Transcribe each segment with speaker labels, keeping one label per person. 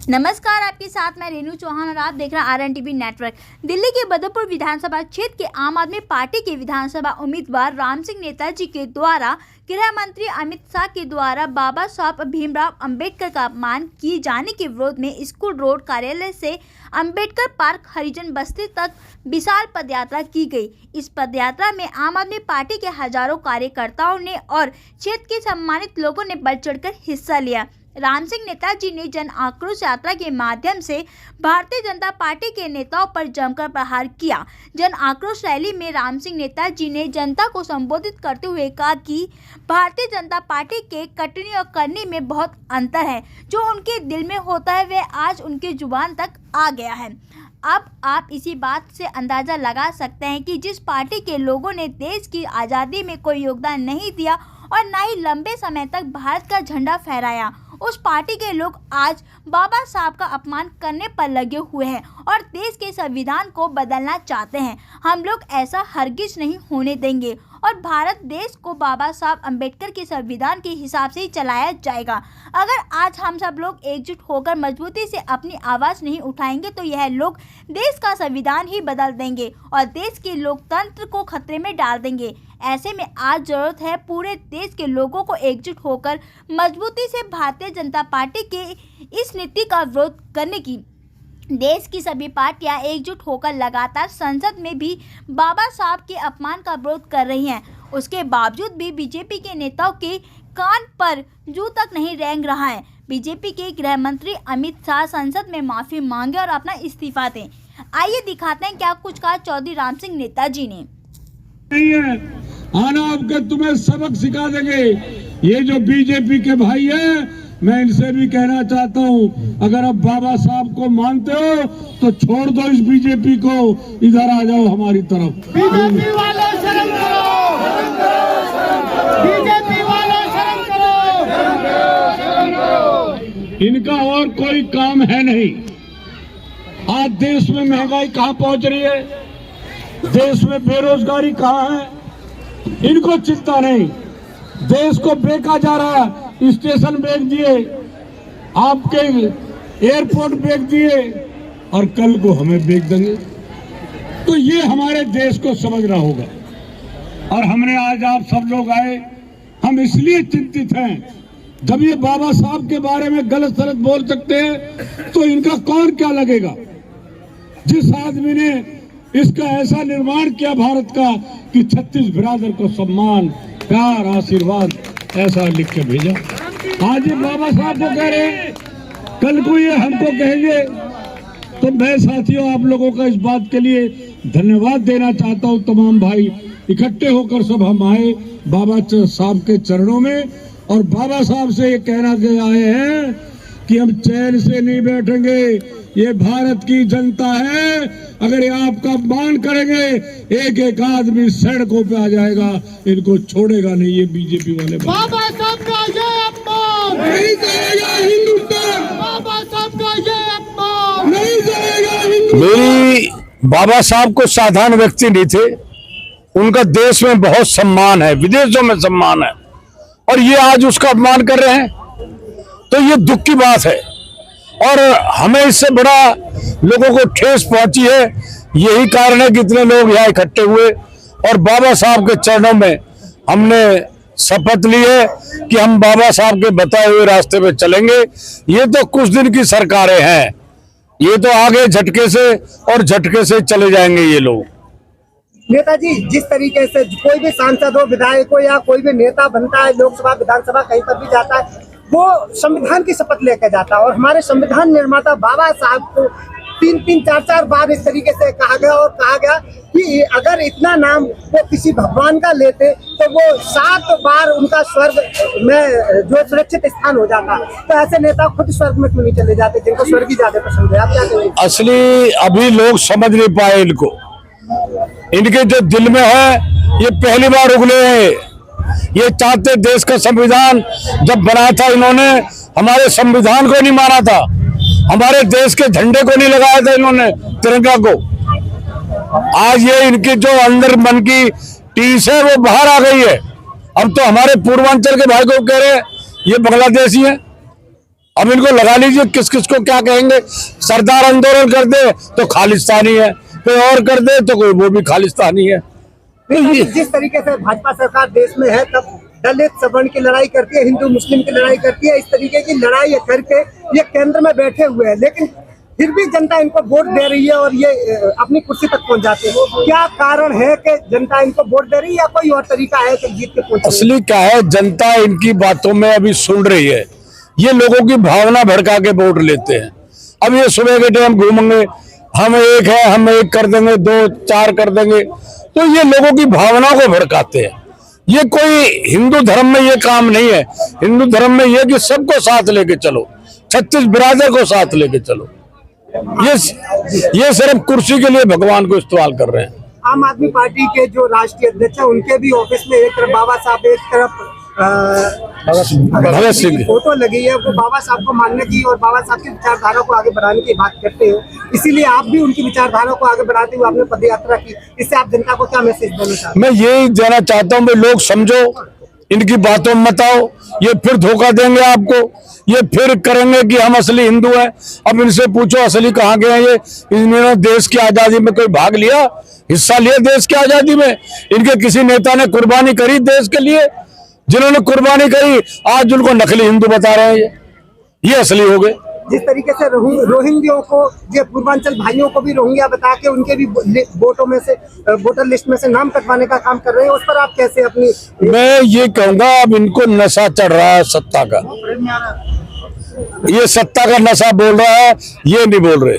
Speaker 1: नमस्कार, आपके साथ मैं रेनू चौहान और आप देख रहे हैं RNTV नेटवर्क। दिल्ली के बदरपुर विधानसभा क्षेत्र के आम आदमी पार्टी के विधानसभा उम्मीदवार राम सिंह नेताजी के द्वारा गृह मंत्री अमित शाह के द्वारा बाबा साहब भीमराव अंबेडकर का अपमान किए जाने के विरोध में स्कूल रोड कार्यालय से अंबेडकर पार्क हरिजन बस्ती तक विशाल पदयात्रा की गई। इस पदयात्रा में आम आदमी पार्टी के हजारों कार्यकर्ताओं ने और क्षेत्र के सम्मानित लोगों ने बढ़ चढ़कर हिस्सा लिया। राम सिंह नेताजी ने जन आक्रोश यात्रा के माध्यम से भारतीय जनता पार्टी के नेताओं पर जमकर प्रहार किया। जन आक्रोश रैली में राम सिंह नेताजी ने जनता को संबोधित करते हुए कहा कि भारतीय जनता पार्टी के कटनी और करनी में बहुत अंतर है। जो उनके दिल में होता है वह आज उनके जुबान तक आ गया है। अब आप इसी बात से अंदाज़ा लगा सकते हैं कि जिस पार्टी के लोगों ने देश की आज़ादी में कोई योगदान नहीं दिया और न ही लंबे समय तक भारत का झंडा फहराया, उस पार्टी के लोग आज बाबा साहब का अपमान करने पर लगे हुए हैं और देश के संविधान को बदलना चाहते हैं। हम लोग ऐसा हरगिज नहीं होने देंगे और भारत देश को बाबा साहब अंबेडकर के संविधान के हिसाब से ही चलाया जाएगा। अगर आज हम सब लोग एकजुट होकर मजबूती से अपनी आवाज़ नहीं उठाएंगे तो यह लोग देश का संविधान ही बदल देंगे और देश के लोकतंत्र को खतरे में डाल देंगे। ऐसे में आज जरूरत है पूरे देश के लोगों को एकजुट होकर मजबूती से भारतीय जनता पार्टी के इस नीति का विरोध करने की। देश की सभी पार्टियां एकजुट होकर लगातार संसद में भी बाबा साहब के अपमान का विरोध कर रही हैं। उसके बावजूद भी बीजेपी के नेताओं के कान पर जू तक नहीं रेंग रहा है। बीजेपी के गृह मंत्री अमित शाह संसद में माफी मांगे और अपना इस्तीफा दें। आइए दिखाते हैं क्या कुछ कहा चौधरी राम सिंह नेताजी ने।
Speaker 2: नहीं है आना आपके तुम्हें सबक सिखा देंगे। ये जो बीजेपी के भाई है, मैं इनसे भी कहना चाहता हूँ, अगर आप बाबा साहब को मानते हो तो छोड़ दो इस बीजेपी को, इधर आ जाओ हमारी तरफ।
Speaker 3: बीजेपी वालों शर्म करो, बीजेपी वालों शर्म करो।
Speaker 2: इनका और कोई काम है नहीं। आज देश में महंगाई कहाँ पहुँच रही है, देश में बेरोजगारी कहाँ है, इनको चिंता नहीं। देश को बेचा जा रहा है, स्टेशन बेच दिए, आपके एयरपोर्ट बेच दिए और कल को हमें बेच देंगे। तो ये हमारे देश को समझना होगा। और हमने आज आप सब लोग आए, हम इसलिए चिंतित हैं, जब ये बाबा साहब के बारे में गलत सलत बोल सकते हैं तो इनका कौन क्या लगेगा। जिस आदमी ने इसका ऐसा निर्माण किया भारत का कि 36 बिरादर को सम्मान, प्यार, आशीर्वाद ऐसा लिख के भेजा। आज ये बाबा साहब को कह रहे हैं, कल को ये हमको कहेंगे। तो मैं साथियों आप लोगों का इस बात के लिए धन्यवाद देना चाहता हूँ। तमाम भाई इकट्ठे होकर सब हम आए बाबा साहब के चरणों में और बाबा साहब से ये कहना के आए हैं कि हम चैन से नहीं बैठेंगे। ये भारत की जनता है, अगर ये आपका अपमान करेंगे एक एक आदमी सड़कों पे आ जाएगा, इनको छोड़ेगा नहीं ये बीजेपी वाले।
Speaker 3: बाबा साहब का ये अपमान
Speaker 2: नहीं जाएगा हिंदुस्तान,
Speaker 3: बाबा साहब का ये अपमान
Speaker 2: नहीं जाएगा हिंदुस्तान।
Speaker 4: मेरी बाबा साहब को साधारण व्यक्ति नहीं थे, उनका देश में बहुत सम्मान है, विदेशों में सम्मान है, और ये आज उसका अपमान कर रहे हैं तो ये दुख की बात है। और हमें इससे बड़ा लोगों को ठेस पहुंची है। यही कारण है कि इतने लोग यहाँ इकट्ठे हुए और बाबा साहब के चरणों में हमने शपथ ली है कि हम बाबा साहब के बताए हुए रास्ते पे चलेंगे। ये तो कुछ दिन की सरकारें हैं, ये तो आगे झटके से और झटके से चले जाएंगे ये लोग।
Speaker 5: नेताजी जिस तरीके से कोई भी सांसद हो, विधायक हो या कोई भी नेता बनता है, लोकसभा विधानसभा कहीं पर भी जाता है, वो संविधान की शपथ लेकर जाता है। और हमारे संविधान निर्माता बाबा साहब को 3-3, 4-4 बार इस तरीके से कहा गया कि अगर इतना नाम वो किसी भगवान का लेते तो वो 7 बार उनका स्वर्ग में जो सुरक्षित स्थान हो जाता। तो ऐसे नेता खुद स्वर्ग में क्यों नहीं चले जाते जिनको स्वर्ग ही ज्यादा पसंद है। आप क्या कहेंगे?
Speaker 4: असली अभी लोग समझ नहीं पाए इनको, इनके जो दिल में है ये पहली बार उगले हैं। ये चाहते देश का संविधान जब बनाया था इन्होंने हमारे संविधान को नहीं माना था, हमारे देश के झंडे को नहीं लगाया था इन्होंने, तिरंगा को। आज ये इनकी जो अंदर मन की टीस है वो बाहर आ गई है। अब तो हमारे पूर्वांचल के भाई को कह रहे हैं ये बांग्लादेशी है। अब इनको लगा लीजिए किस किस को क्या कहेंगे। सरदार आंदोलन कर दे तो खालिस्तानी है, कोई और कर दे तो कोई वो भी खालिस्तानी है।
Speaker 5: जिस तरीके से भाजपा सरकार देश में है, तब दलित सवर्ण की लड़ाई करती है, हिंदू मुस्लिम की लड़ाई करती है, इस तरीके की लड़ाई करके ये केंद्र में बैठे हुए हैं, लेकिन फिर भी जनता इनको वोट दे रही है और ये अपनी कुर्सी तक पहुंच जाते हैं। क्या कारण है कि जनता इनको वोट दे रही है या कोई और तरीका है कि जीत के पहुंचे?
Speaker 4: असली क्या है, जनता इनकी बातों में अभी सुन रही है। ये लोगों की भावना भड़का के वोट लेते हैं। अब ये सुबह के टाइम घूमेंगे, हम एक है, हम एक कर देंगे, 2 4 कर देंगे, तो ये लोगों की भावनाओं को भड़काते हैं। ये कोई हिंदू धर्म में ये काम नहीं है। हिंदू धर्म में ये कि सबको साथ लेके चलो, 36 बिरादर को साथ लेके चलो। ये सिर्फ कुर्सी के लिए भगवान को इस्तेमाल कर रहे हैं।
Speaker 5: आम आदमी पार्टी के जो राष्ट्रीय अध्यक्ष है, उनके भी ऑफिस में एक तरफ बाबा साहब, एक तरफ
Speaker 4: भगत सिंह
Speaker 5: की फोटो लगी है। वो बाबा साहब को मानने की और बाबा साहब की विचारधारा को आगे बढ़ाने की बात करते हैं, इसीलिए आप भी उनकी विचारधारा को आगे बढ़ाते हुए आपने पद यात्रा की। इससे आप जनता को क्या मैसेज देना चाहते हैं?
Speaker 4: मैं यही देना चाहता हूँ, लोग समझो, इनकी बातों में मत आओ। ये फिर धोखा देंगे आपको, ये फिर करेंगे कि हम असली हिंदू हैं। अब इनसे पूछो असली कहाँ गए हैं ये? इन्होंने देश की आजादी में कोई भाग लिया, हिस्सा लिया देश की आजादी में? इनके किसी नेता ने कुर्बानी करी देश के लिए? जिन्होंने कुर्बानी करी आज उनको नकली हिंदू बता रहे हैं। ये असली हो गए।
Speaker 5: जिस तरीके से रोहिंग्यों को, ये पूर्वांचल भाइयों को भी रोहिंग्या बता के उनके भी वोटों में से, वोटर लिस्ट में से नाम कटवाने का काम कर रहे हैं, उस पर आप कैसे अपनी?
Speaker 4: मैं ये कहूंगा, अब इनको नशा चढ़ रहा है सत्ता का। ये सत्ता का नशा बोल रहा है, ये नहीं बोल रहे।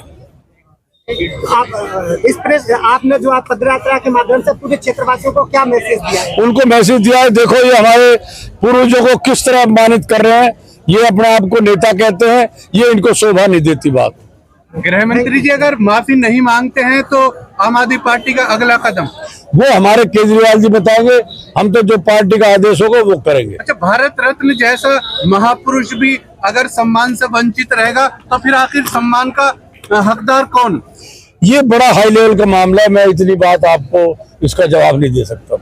Speaker 5: आप इस प्रेस आपने जो आप पदयात्रा के माध्यम से पूरे क्षेत्रवासियों को क्या मैसेज दिया है?
Speaker 4: उनको मैसेज दिया है, देखो ये हमारे पूर्वजों को किस तरह अपमानित कर रहे हैं। ये अपने आप को नेता कहते हैं, ये इनको शोभा नहीं देती बात।
Speaker 6: गृह मंत्री जी अगर माफी नहीं मांगते हैं तो आम आदमी पार्टी का अगला कदम?
Speaker 4: वो हमारे केजरीवाल जी बताएंगे, हम तो जो पार्टी का आदेश होगा वो करेंगे।
Speaker 6: अच्छा, भारत रत्न जैसा महापुरुष भी अगर सम्मान से वंचित रहेगा तो फिर आखिर सम्मान का हकदार कौन?
Speaker 4: ये बड़ा हाई लेवल का मामला है, मैं इतनी बात आपको इसका जवाब नहीं दे सकता।